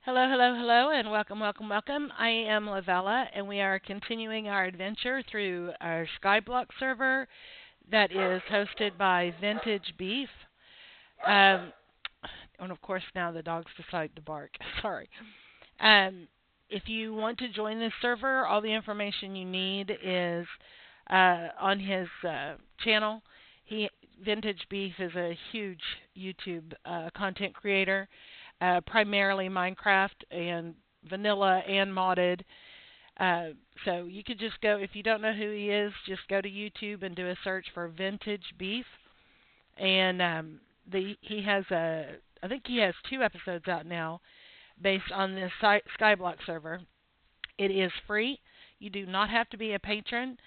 Hello, hello, hello, and welcome, welcome, welcome. I am Lavella, and we are continuing our adventure through our SkyBlock server that is hosted by Vintage Beef. Um, and of course, now the dogs decide to bark. Sorry. Um, if you want to join this server, all the information you need is on his channel. He Vintage Beef is a huge YouTube content creator, primarily Minecraft and vanilla and modded. So you could just go, if you don't know who he is, just go to YouTube and do a search for Vintage Beef. And he has I think he has 2 episodes out now based on this SkyBlock server. It is free. You do not have to be a patron.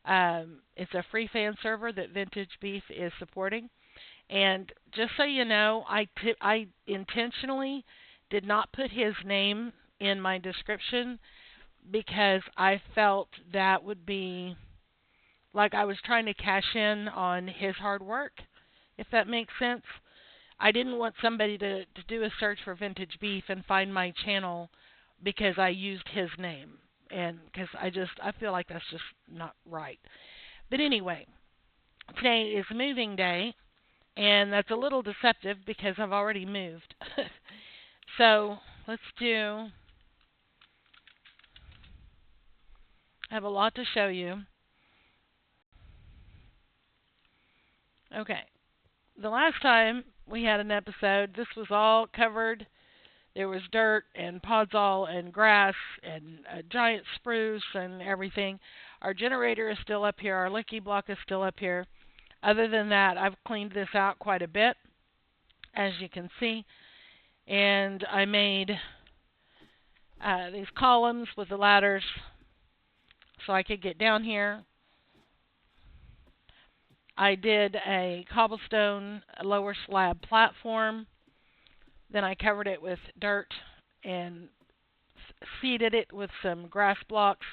It's a free fan server that Vintage Beef is supporting. And just so you know, I intentionally did not put his name in my description because I felt that would be like I was trying to cash in on his hard work, if that makes sense. I didn't want somebody to do a search for Vintage Beef and find my channel because I used his name. And because I feel like that's just not right. But anyway, today is moving day, and that's a little deceptive because I've already moved. So let's do, I have a lot to show you. Okay. The last time we had an episode, this was all covered. There was dirt and podzol and grass and a giant spruce and everything. Our generator is still up here. Our licky block is still up here. Other than that, I've cleaned this out quite a bit, as you can see. And I made these columns with the ladders so I could get down here. I did a cobblestone lower slab platform. Then I covered it with dirt and seeded it with some grass blocks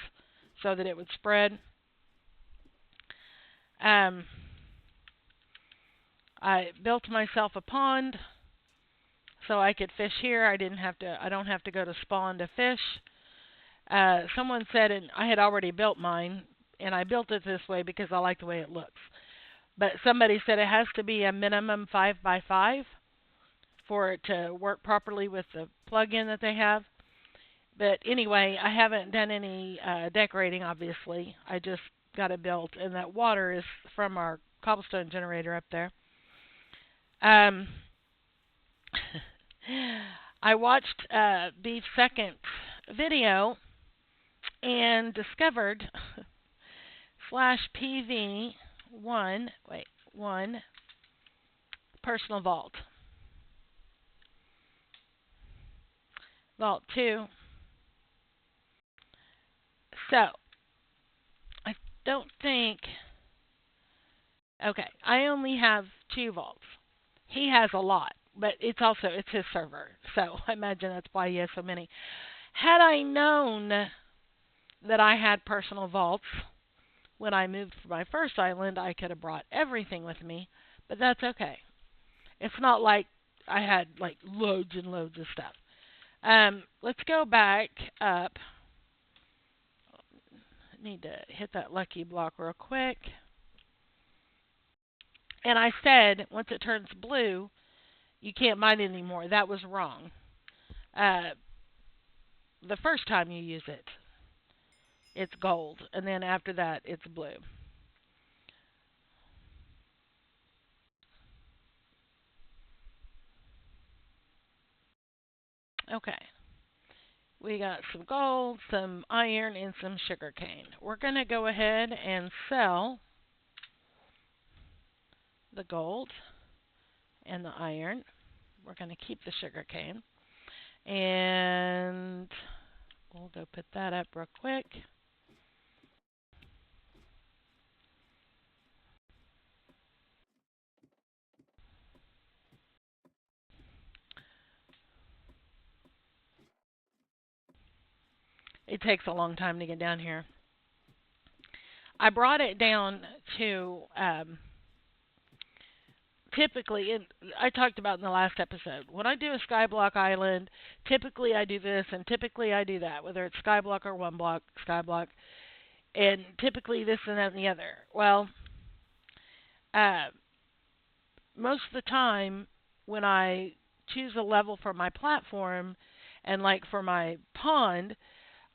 so that it would spread. I built myself a pond so I could fish here. I don't have to go to spawn to fish. Someone said, and I had already built mine, and I built it this way because I like the way it looks. But somebody said it has to be a minimum 5x5 for it to work properly with the plug-in that they have. But anyway, I haven't done any decorating, obviously. I just got it built, and that water is from our cobblestone generator up there. I watched Beef's second video and discovered /PV1 personal vault. Vault 2. So, I don't think... Okay, I only have 2 vaults. He has a lot, but it's his server, so I imagine that's why he has so many. Had I known that I had personal vaults when I moved to my first island, I could have brought everything with me, but that's okay. It's not like I had like loads and loads of stuff. Let's go back up. I need to hit that lucky block real quick. And I said, once it turns blue, you can't mine it anymore. That was wrong. The first time you use it, it's gold. And then after that, it's blue. Okay. We got some gold, some iron, and some sugar cane. We're going to go ahead and sell the gold and the iron. We're going to keep the sugar cane. And we'll go put that up real quick. It takes a long time to get down here. I brought it down to typically, and I talked about in the last episode, when I do a SkyBlock island, typically I do this and typically I do that, whether it's SkyBlock or one block SkyBlock, and typically this and that and the other. Well, uh, most of the time when I choose a level for my platform and like for my pond,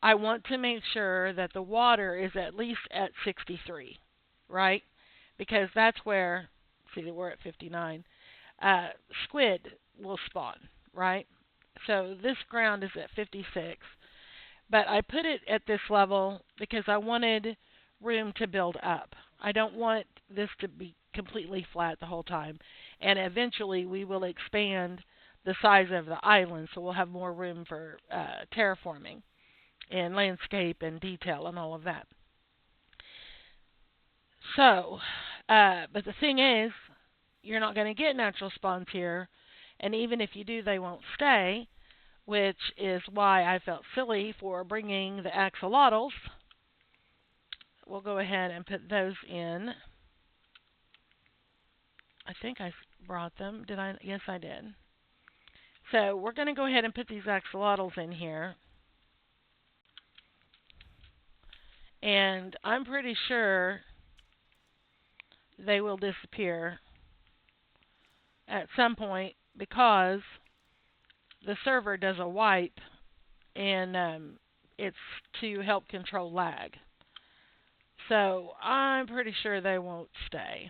I want to make sure that the water is at least at 63, right? Because that's where, see, we're at 59, squid will spawn, right? So this ground is at 56, but I put it at this level because I wanted room to build up. I don't want this to be completely flat the whole time, and eventually we will expand the size of the island so we'll have more room for terraforming and landscape and detail and all of that. So, but the thing is, you're not going to get natural spawns here, and even if you do, they won't stay, which is why I felt silly for bringing the axolotls. We'll go ahead and put those in. I think I brought them. Did I? Yes, I did. So we're going to go ahead and put these axolotls in here. And I'm pretty sure they will disappear at some point because the server does a wipe, and it's to help control lag. So I'm pretty sure they won't stay.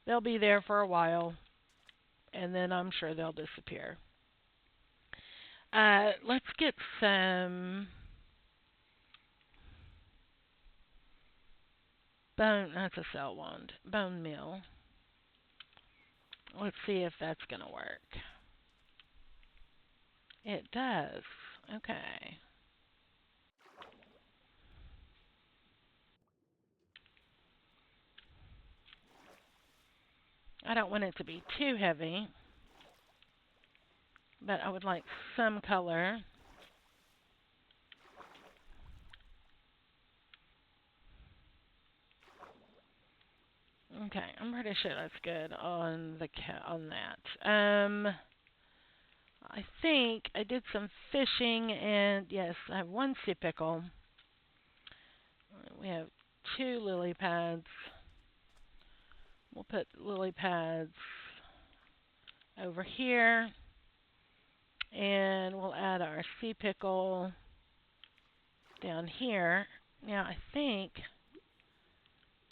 They'll be there for a while, and then I'm sure they'll disappear. Let's get some bone. That's a cell wand. Bone meal. Let's see if that's going to work. It does. Okay. I don't want it to be too heavy, but I would like some color. Okay, I'm pretty sure that's good on that. I think I did some fishing, and yes, I have one sea pickle. We have 2 lily pads. We'll put lily pads over here, and we'll add our sea pickle down here. Now I think,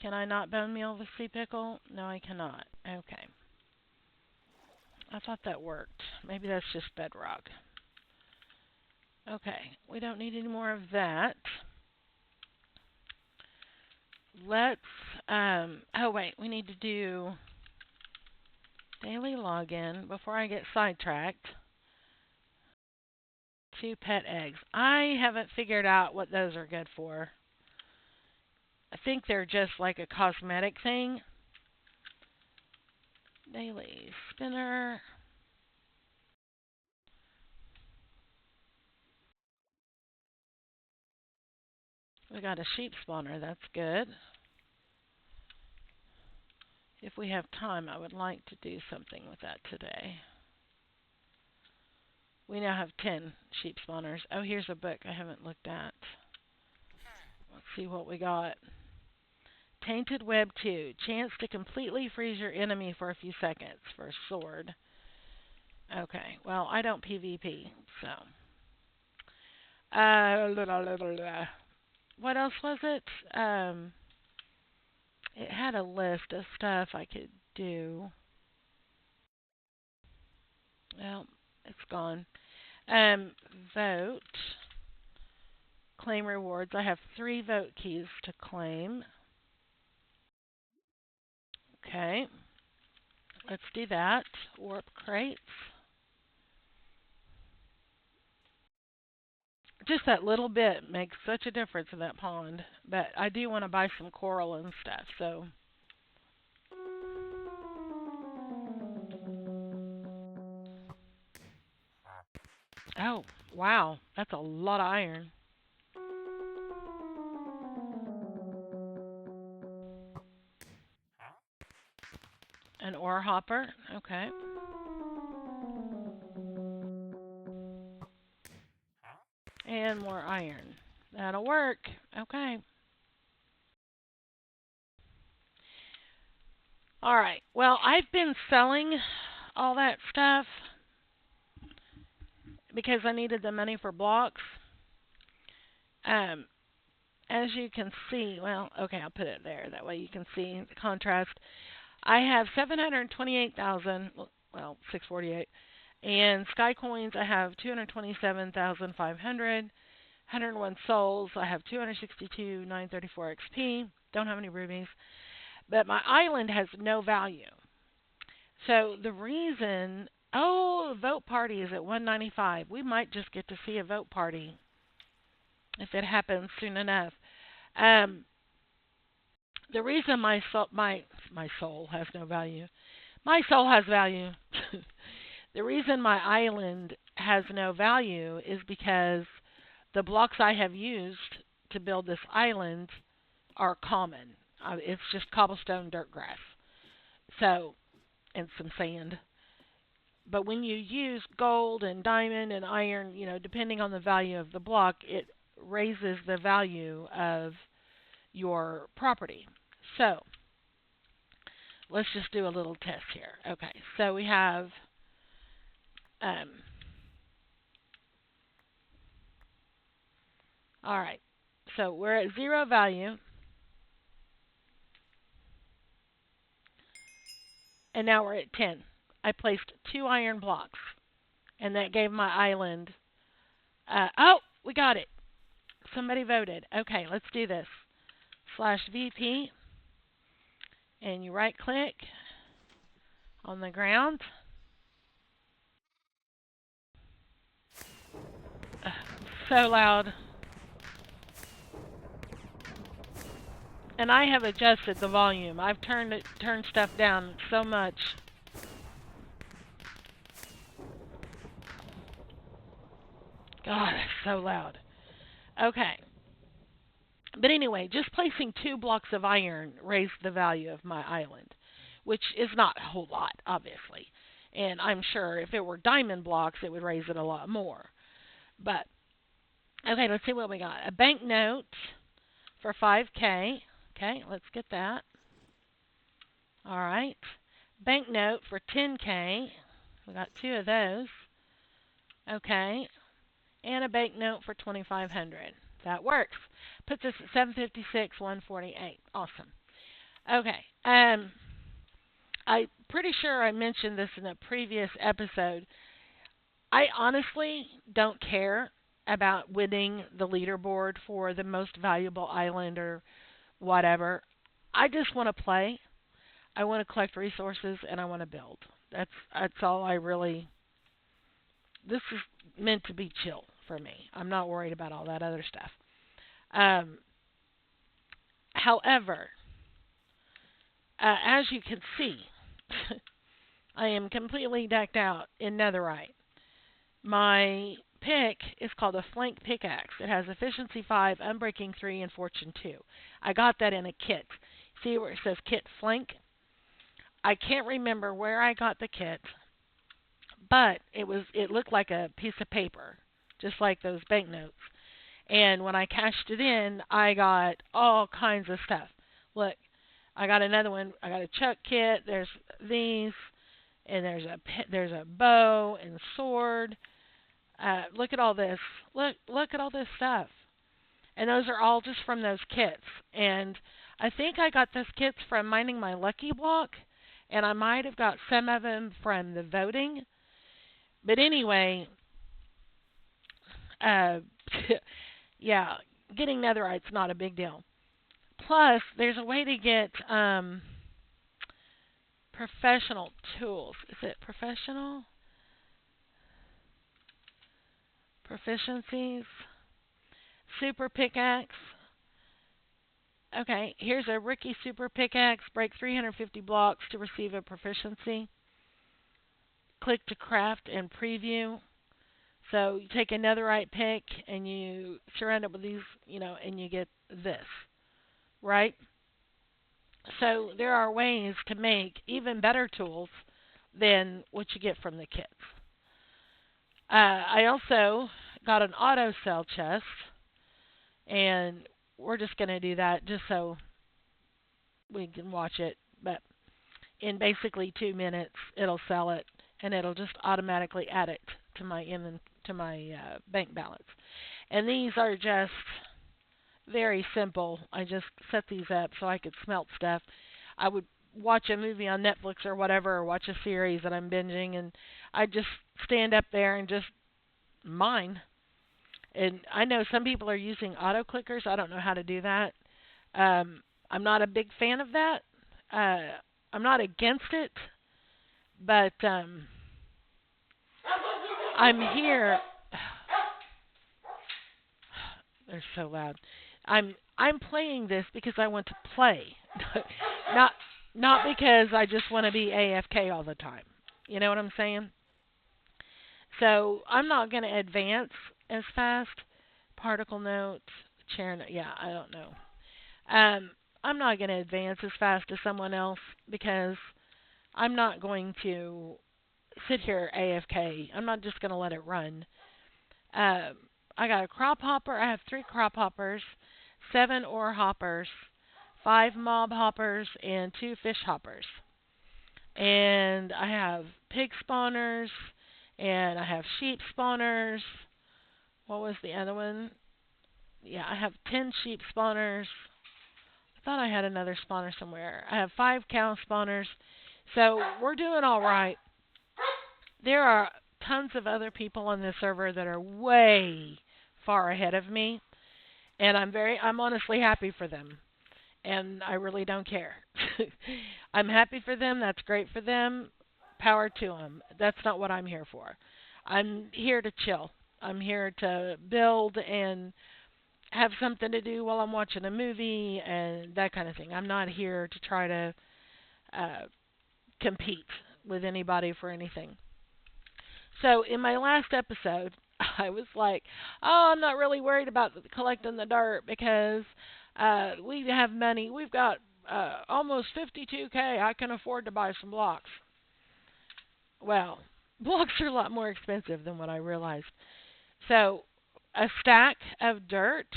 can I not bone meal the sea pickle? No, I cannot. Okay. I thought that worked. Maybe that's just bedrock. Okay, we don't need any more of that. Let's, oh wait, we need to do daily login before I get sidetracked. 2 pet eggs. I haven't figured out what those are good for. I think they're just like a cosmetic thing. Daily spinner. We got a sheep spawner. That's good. If we have time, I would like to do something with that today. We now have 10 sheep spawners. Oh, here's a book I haven't looked at. Let's see what we got. Tainted Web 2. Chance to completely freeze your enemy for a few seconds for a sword. Okay, well, I don't PvP, so. What else was it? It had a list of stuff I could do. Well, it's gone. Vote. Claim rewards. I have 3 vote keys to claim. Okay. Let's do that. Warp crates. Just that little bit makes such a difference in that pond. But I do want to buy some coral and stuff, so. Oh, wow. That's a lot of iron. An ore ore hopper. Okay. And more iron. That'll work. Okay. All right. Well, I've been selling all that stuff because I needed the money for blocks. Um, as you can see, well, okay, I'll put it there. That way you can see the contrast. I have 728,000, well, 648. And Sky Coins, I have 227,500. 101 souls, I have 262,934 XP. Don't have any rubies. But my island has no value. So the reason, oh, the vote party is at 195. We might just get to see a vote party if it happens soon enough. Um, the reason my soul has no value. My soul has value. The reason my island has no value is because the blocks I have used to build this island are common. It's just cobblestone dirt grass. So, and some sand. But when you use gold and diamond and iron, depending on the value of the block, it raises the value of your property. So, let's just do a little test here. Okay, so we have all right, so we're at 0 value. And now we're at 10. I placed 2 iron blocks. And that gave my island... oh, we got it. Somebody voted. Okay, let's do this. /VP. And you right click on the ground. So loud. And I have adjusted the volume. I've turned stuff down so much. God, it's so loud. Okay. But anyway, just placing 2 blocks of iron raised the value of my island, which is not a whole lot, obviously. And I'm sure if it were diamond blocks, it would raise it a lot more. But, okay, let's see what we got. A banknote for 5K. Okay, let's get that. All right. Banknote for 10K. We got 2 of those. Okay. And a banknote for 2,500. That works. Puts us at 756, 148. Awesome. Okay. I'm pretty sure I mentioned this in a previous episode. I honestly don't care about winning the leaderboard for the most valuable island or whatever. I just want to play. I want to collect resources and I want to build. That's all I really... This is meant to be chill for me. I'm not worried about all that other stuff. However, as you can see, I am completely decked out in netherite. My pick is called a flank pickaxe. It has efficiency 5, unbreaking 3, and fortune 2. I got that in a kit. See where it says kit flank? I can't remember where I got the kit, but it looked like a piece of paper, just like those banknotes. And when I cashed it in, I got all kinds of stuff. Look, I got another one. I got a chuck kit. There's these, and there's a bow and sword. Look at all this. Look at all this stuff. And those are all just from those kits. And I think I got those kits from mining my lucky block, and I might have got some of them from the voting. But anyway, yeah, getting netherite's not a big deal. Plus, there's a way to get professional tools. Is it professional? Proficiencies. Super pickaxe. Okay, here's a Ricky super pickaxe. Break 350 blocks to receive a proficiency. Click to craft and preview. So you take a netherite pick and you surround it with these, and you get this, right? So there are ways to make even better tools than what you get from the kits. I also got an auto cell chest, and we're just going to do that just so we can watch it. But in basically 2 minutes, it'll sell it, and it'll just automatically add it to my bank balance. And these are just very simple. I just set these up so I could smelt stuff. I would watch a movie on Netflix or whatever, or watch a series that I'm binging, and I just stand up there and just mine. And I know some people are using auto clickers. I don't know how to do that. I'm not a big fan of that. Uh, I'm not against it, but I'm here. They're so loud. I'm playing this because I want to play, not not because I just want to be AFK all the time. You know what I'm saying? So I'm not going to advance as fast. Particle notes, chair note. Yeah, I don't know. Um, I'm not going to advance as fast as someone else because I'm not going to sit here AFK. I'm not just going to let it run. Um, I got a crop hopper. I have 3 crop hoppers, 7 ore hoppers, 5 mob hoppers, and 2 fish hoppers. And I have pig spawners, and I have sheep spawners. What was the other one? Yeah, I have 10 sheep spawners. I thought I had another spawner somewhere. I have 5 cow spawners. So we're doing all right. There are tons of other people on this server that are way far ahead of me, and I'm honestly happy for them, and I really don't care. I'm happy for them. That's great for them. Power to them. That's not what I'm here for. I'm here to chill. I'm here to build and have something to do while I'm watching a movie and that kind of thing. I'm not here to try to uh, compete with anybody for anything. So in my last episode, I was like, "Oh, I'm not really worried about collecting the dirt because we have money. We've got almost 52K. I can afford to buy some blocks." Well, blocks are a lot more expensive than what I realized. So a stack of dirt,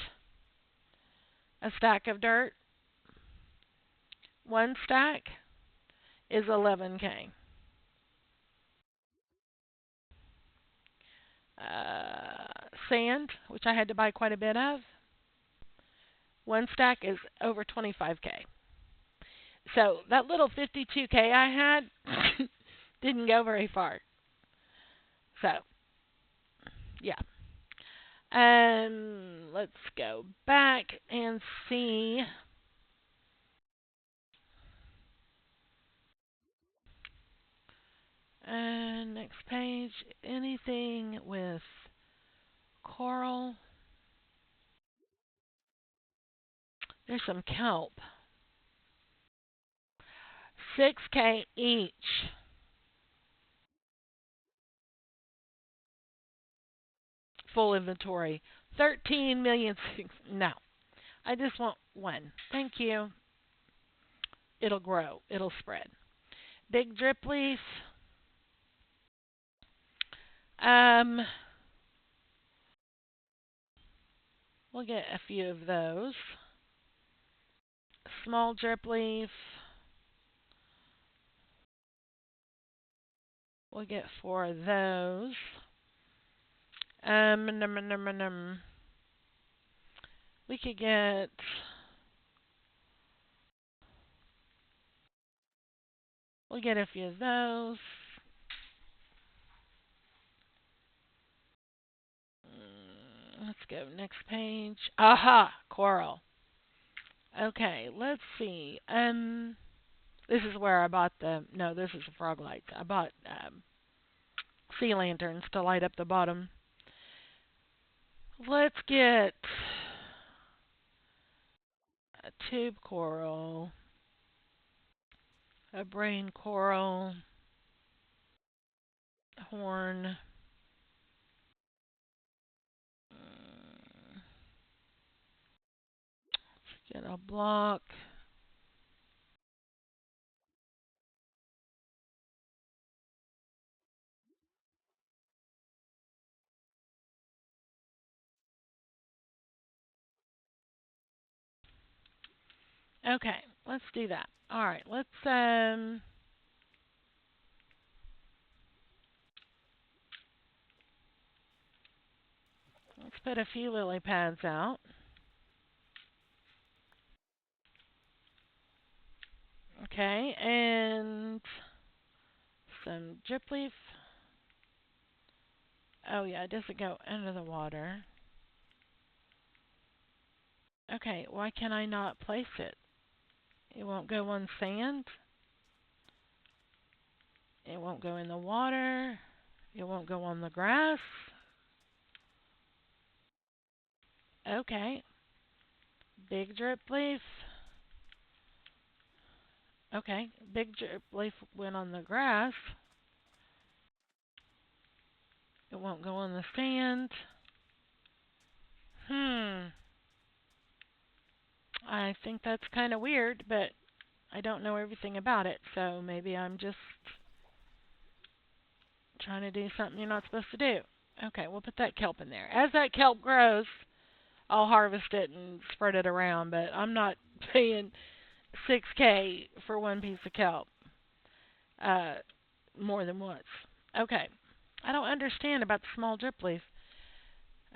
a stack of dirt, one stack is 11K. Sand, which I had to buy quite a bit of, one stack is over 25K. So that little 52K I had didn't go very far. So, yeah. Let's go back and see. Next page. Anything with coral? There's some kelp. 6K each. Full inventory. 13 million. No. I just want one. Thank you. It'll grow. It'll spread. Big drip leaf. Um, we'll get a few of those. Small drip leaf. We'll get 4 of those. We could get. We'll get a few of those. Let's go next page. Aha, coral. Okay, let's see. This is where I bought the. No, this is a frog light. I bought sea lanterns to light up the bottom. Let's get a tube coral, a brain coral, horn. Let's get a block. Okay, let's do that. All right, let's put a few lily pads out. Okay, and some drip leaf. Oh yeah, it doesn't go under the water. Okay, why can I not place it? It won't go on sand. It won't go in the water. It won't go on the grass. Okay, big drip leaf. Okay, big drip leaf went on the grass. It won't go on the sand. I think that's kind of weird, but I don't know everything about it, so maybe I'm just trying to do something you're not supposed to do. Okay, we'll put that kelp in there. As that kelp grows, I'll harvest it and spread it around, but I'm not paying 6K for one piece of kelp uh, more than once. Okay, I don't understand about the small drip leaf.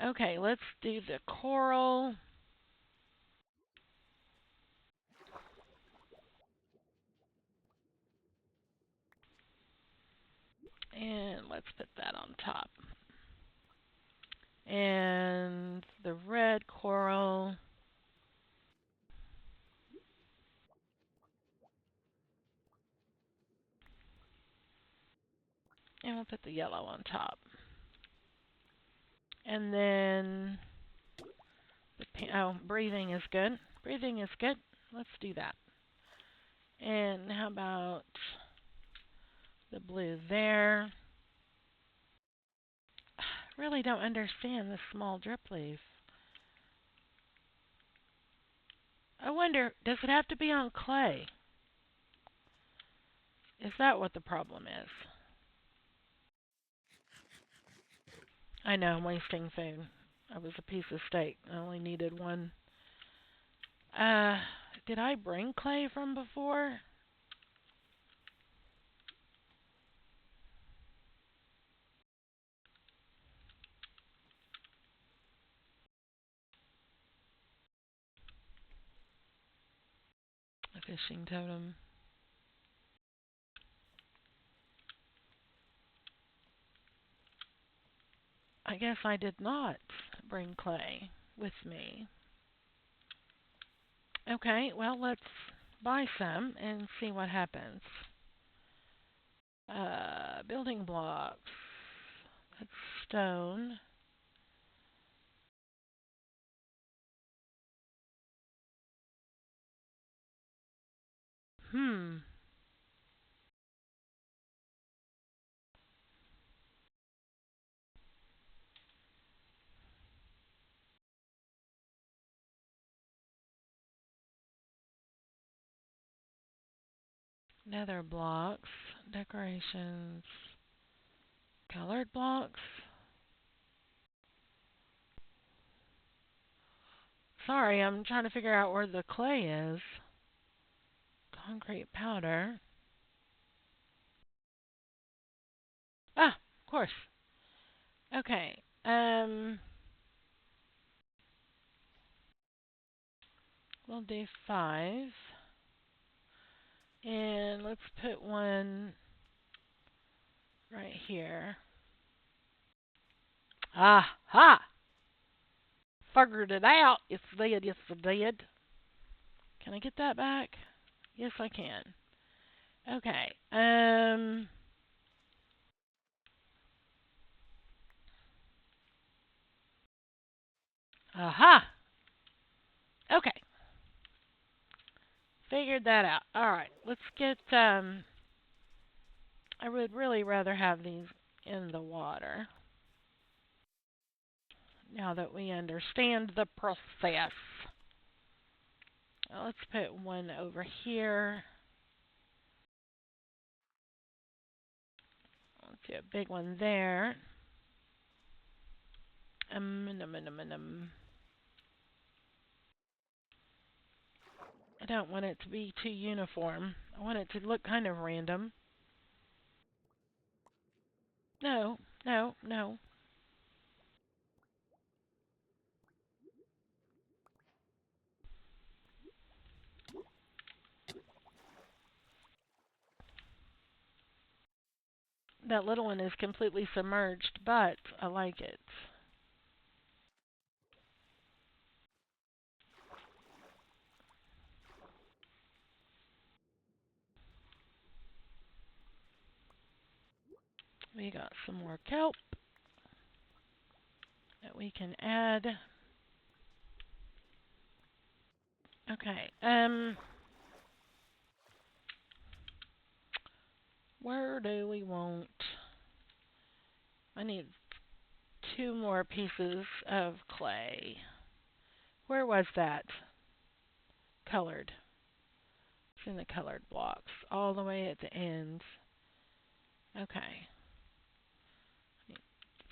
Okay, let's do the coral. And let's put that on top. And the red coral. And we'll put the yellow on top. And then, breathing is good. Breathing is good. Let's do that. And how about the blue there? Really don't understand this small drip leaf. I wonder, does it have to be on clay? Is that what the problem is? I know, I'm wasting food. It was a piece of steak. I only needed one. Did I bring clay from before? A fishing totem. I guess I did not bring clay with me. Okay, well, let's buy some and see what happens. Building blocks. That's stone. Hmm. Nether blocks. Decorations. Colored blocks. Sorry, I'm trying to figure out where the clay is. Concrete powder. Ah, of course. Okay. We'll do 5. And let's put one right here. Aha! Figured it out. It's dead. Yes, it did. Can I get that back? Yes, I can. Okay. Aha! Okay. Figured that out. Alright. Let's get, I would really rather have these in the water. Now that we understand the process. Let's put one over here. Let's do a big one there. I don't want it to be too uniform. I want it to look kind of random. No, no, no. That little one is completely submerged, but I like it. We got some more kelp that we can add. Okay. Where do we want? I need 2 more pieces of clay. Where was that? Colored. It's in the colored blocks, all the way at the ends. Okay.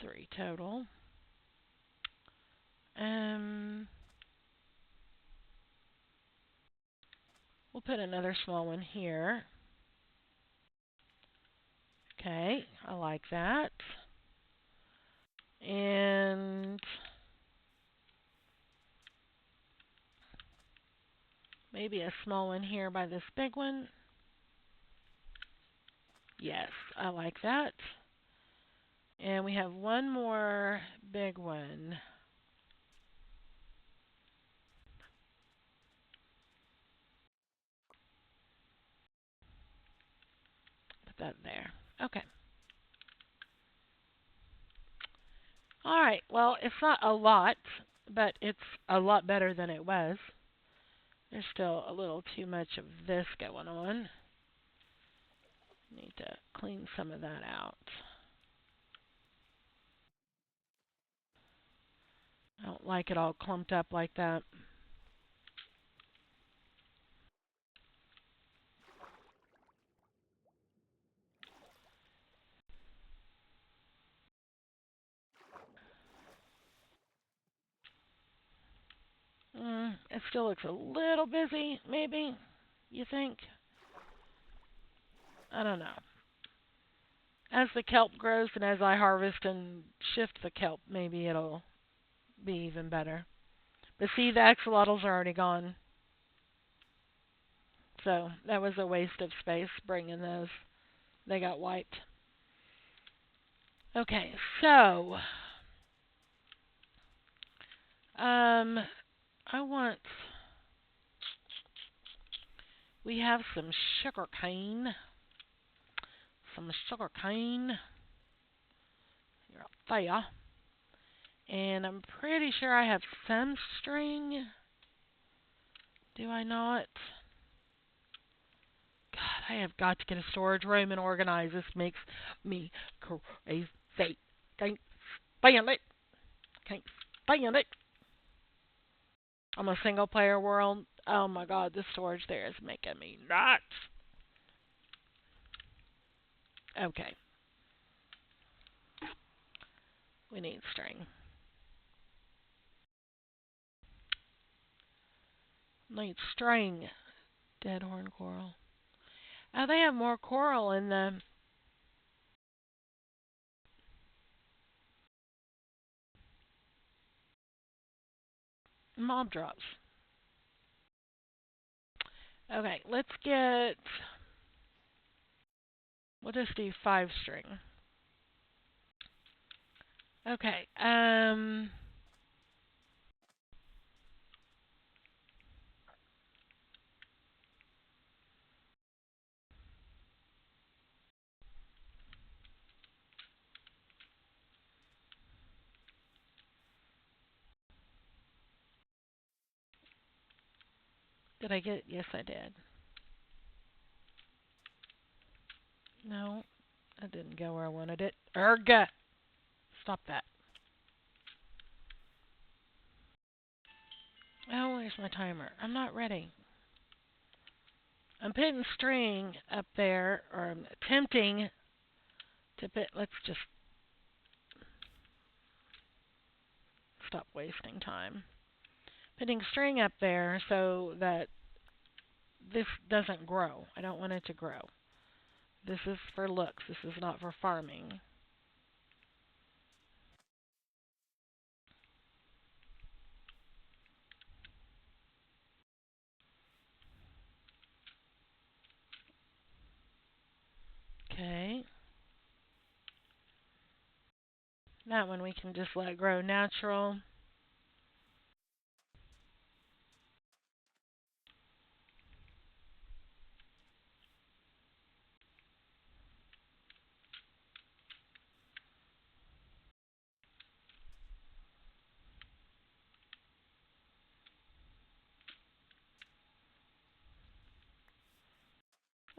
3 total. We'll put another small one here. Okay, I like that. And maybe a small one here by this big one. Yes, I like that. And we have one more big one. Put that there. Okay. All right. Well, it's not a lot, but it's a lot better than it was. There's still a little too much of this going on. Need to clean some of that out. I don't like it all clumped up like that. It still looks a little busy, maybe, you think? I don't know. As the kelp grows and as I harvest and shift the kelp, maybe it'll be even better. But see, the axolotls are already gone. So that was a waste of space bringing those. They got wiped. Okay, so I want. We have some sugar cane. Some sugar cane. You're up there. And I'm pretty sure I have some string. Do I not? God, I have got to get a storage room and organize. This makes me crazy. Can't stand it. Can't stand it. I'm a single player world. Oh my god, the storage there is making me nuts. Okay. We need string. Need string. Dead horn coral. Oh, they have more coral in the mob drops. Okay, let's get. We'll just do 5 string. Okay. Did I get? Yes, I did. No, I didn't go where I wanted it. Erga! Stop that. Oh, where's my timer? I'm not ready. I'm putting string up there, or I'm attempting to put. Let's just stop wasting time. Putting string up there so that this doesn't grow. I don't want it to grow. This is for looks. This is not for farming. Okay. That one we can just let grow natural.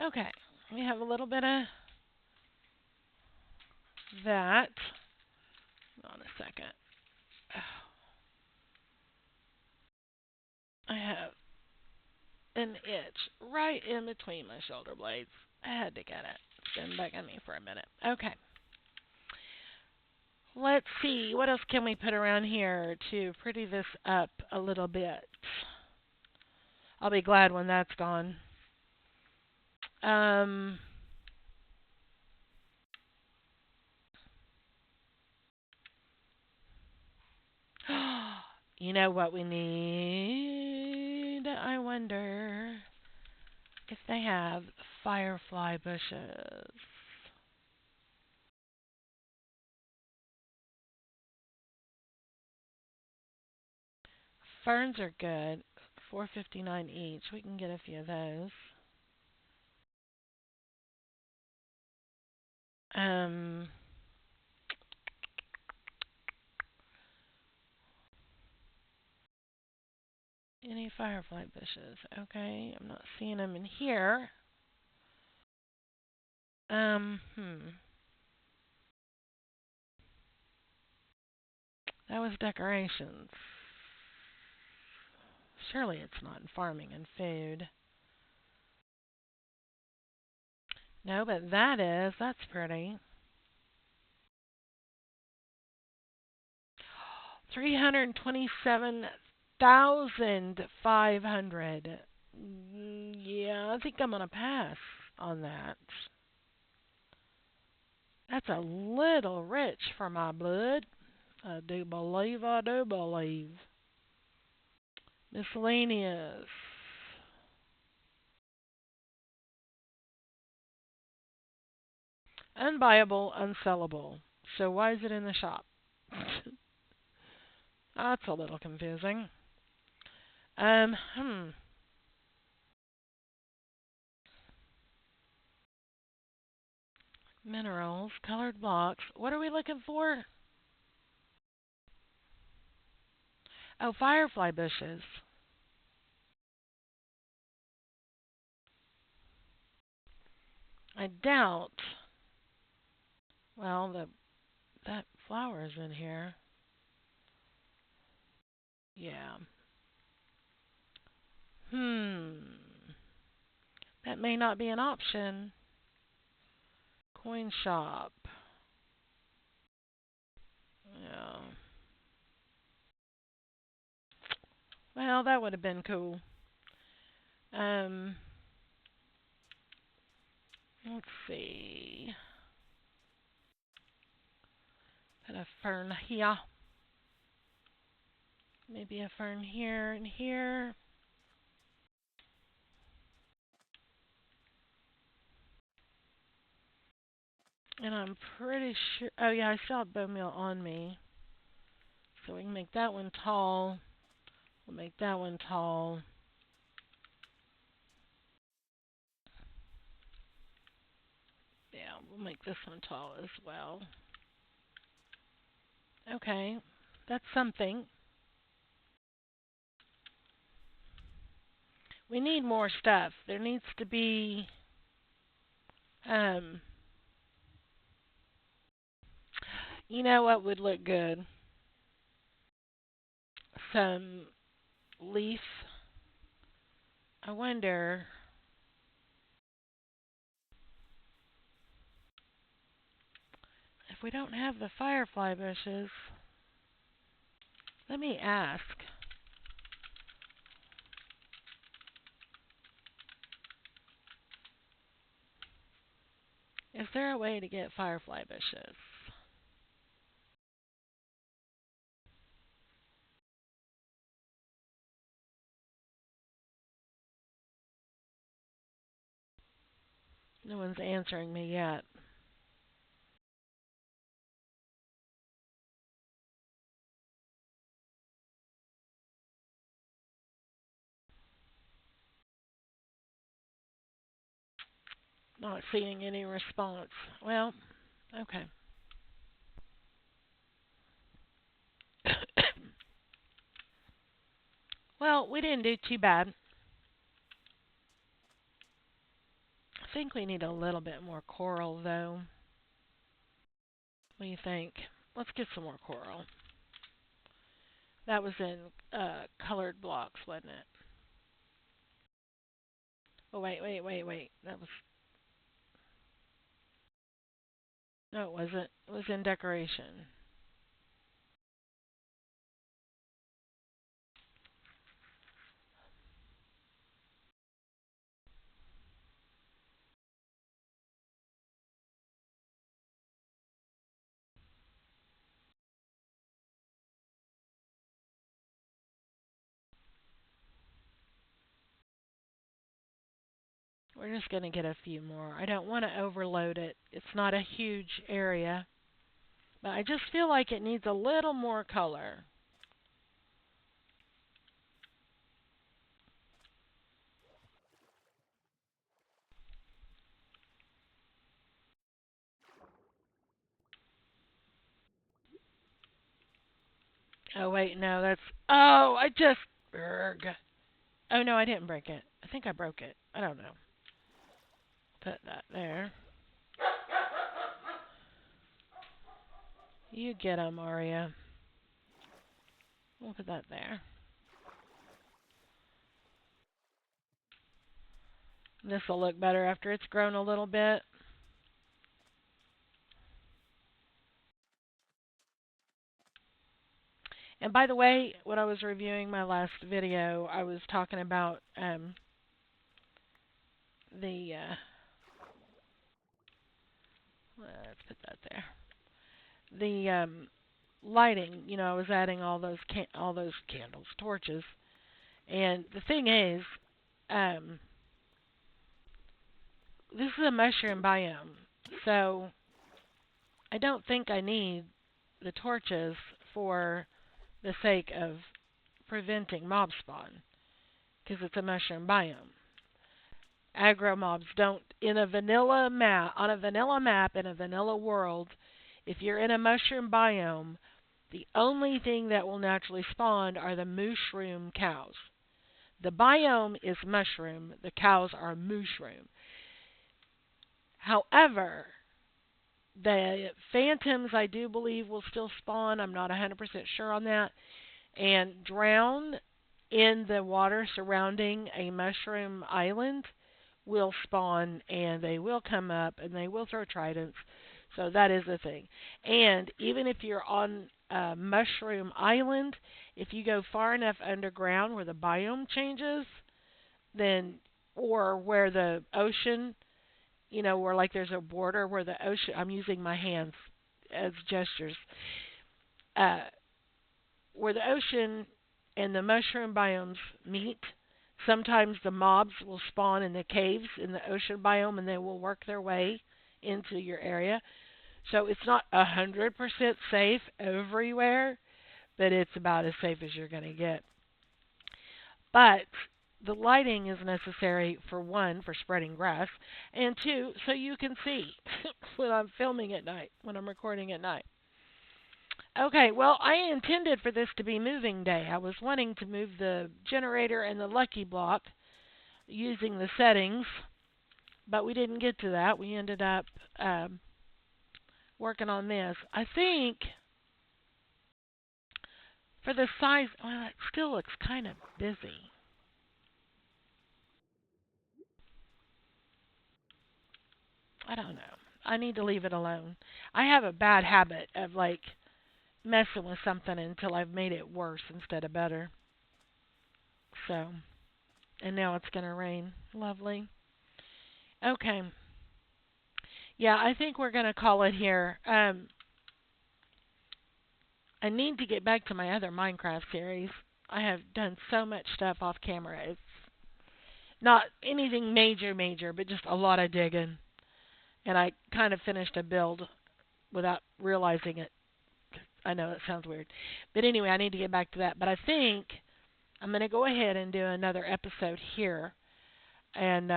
Okay. We have a little bit of that. Hold on a second. I have an itch right in between my shoulder blades. I had to get it. It's been bugging me for a minute. Okay. Let's see. What else can we put around here to pretty this up a little bit? I'll be glad when that's gone. Um, you know what we need? I wonder if they have firefly bushes. Ferns are good. $4.59 each. We can get a few of those. Um, any firefly bushes? Okay, I'm not seeing them in here. Um, hmm. That was decorations. Surely it's not in farming and food. No, but that is. That's pretty. 327,500. Yeah, I think I'm gonna pass on that. That's a little rich for my blood. I do believe. I do believe. Miscellaneous. Unbuyable, unsellable. So why is it in the shop? That's a little confusing. Hmm. Minerals, colored blocks. What are we looking for? Oh, firefly bushes. I doubt. Well, that flower's in here. Yeah. Hmm. That may not be an option. Coin shop. Yeah. Well, that would have been cool. Um. Let's see. Put a fern here. Maybe a fern here and here. And I'm pretty sure. Oh, yeah, I still have bone meal on me. So we can make that one tall. We'll make that one tall. Yeah, we'll make this one tall as well. Okay, that's something. We need more stuff. There needs to be, um, you know what would look good? Some leaf. I wonder. If we don't have the firefly bushes, let me ask. there a way to get firefly bushes? No one's answering me yet. Not seeing any response. Well, okay. Well, we didn't do too bad. I think we need a little bit more coral, though. What do you think? Let's get some more coral. That was in colored blocks, wasn't it? Oh, wait. That was. No, it wasn't. It was in decoration. We're just going to get a few more. I don't want to overload it. It's not a huge area. But I just feel like it needs a little more color. Oh, wait, no, that's... Oh, I just... Urgh. Oh, no, I didn't break it. I think I broke it. I don't know. Put that there. You get 'em, Aria. We'll put that there. This will look better after it's grown a little bit. And by the way, when I was reviewing my last video, I was talking about the let's put that there. The lighting. You know, I was adding all those candles, torches, and the thing is, this is a mushroom biome, so I don't think I need the torches for the sake of preventing mob spawn, because it's a mushroom biome. Aggro mobs don't, in a vanilla map, on a vanilla map in a vanilla world, if you're in a mushroom biome, the only thing that will naturally spawn are the mushroom cows. The biome is mushroom, the cows are mushroom. However, the phantoms I do believe will still spawn. I'm not 100% sure on that. And drown in the water surrounding a mushroom island will spawn, and they will come up and they will throw tridents. So that is a thing. And even if you're on a mushroom island, if you go far enough underground where the biome changes, then, or where the ocean, you know, where like there's a border where the ocean, I'm using my hands as gestures, uh, where the ocean and the mushroom biomes meet, sometimes the mobs will spawn in the caves in the ocean biome and they will work their way into your area. So it's not 100% safe everywhere, but it's about as safe as you're going to get. But the lighting is necessary, for one, for spreading grass, and two, so you can see when I'm filming at night, when I'm recording at night. Okay, well, I intended for this to be moving day. I was wanting to move the generator and the lucky block using the settings, but we didn't get to that. We ended up working on this. I think for the size, well, it still looks kind of busy. I don't know. I need to leave it alone. I have a bad habit of like messing with something until I've made it worse instead of better. So, and now it's going to rain. Lovely. Okay. Yeah, I think we're going to call it here. I need to get back to my other Minecraft series. I have done so much stuff off camera. It's not anything major, but just a lot of digging. And I kind of finished a build without realizing it. I know it sounds weird. But anyway, I need to get back to that. But I think I'm going to go ahead and do another episode here. And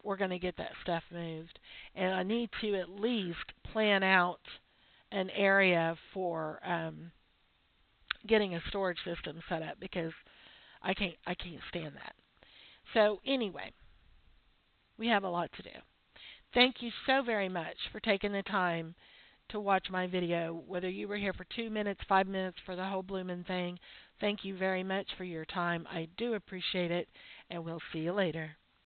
we're going to get that stuff moved. And I need to at least plan out an area for getting a storage system set up because I can't stand that. So anyway, we have a lot to do. Thank you so very much for taking the time to watch my video, whether you were here for 2 minutes, 5 minutes, for the whole bloomin' thing. Thank you very much for your time. I do appreciate it, and we'll see you later.